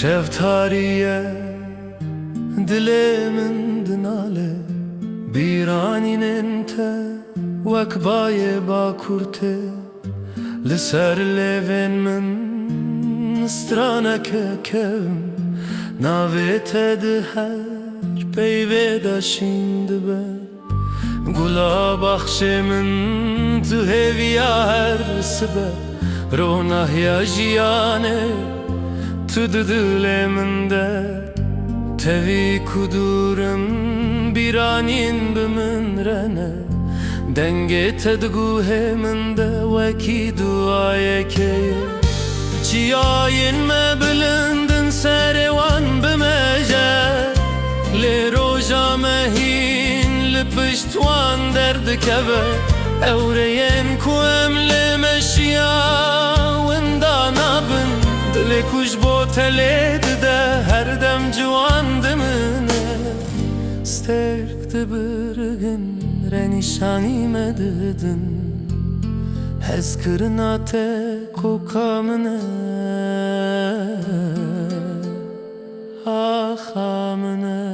Şev Tariye dilemin dinale biraninin te vekbaye bakurte Liser levin min straneke kevm Navete her peyve da şimdi be Gula bahşe min tu heviya her sibe Ronah ya jiyane tu didile min de Tevi kudurum biranin bimin rene Denge tedgu heminde veki duaye keye Çiyayin me bilindin serevan bimeje Le roja mehin li piştwan derdi keve Evreyen ku emle meşya Winda nabin Dile kuş boteledi de her dem civan dimine Sterkti birgin renişani mededin Hez kırına te kokamine Ahamine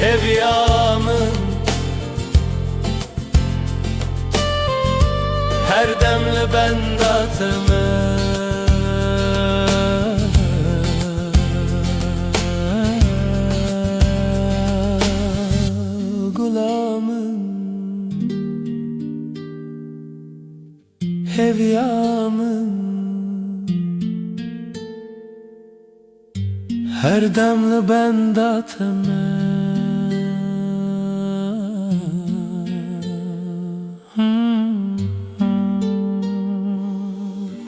Hevyamın her demli bendatımı Gulamın hevyamın her demli bendatımı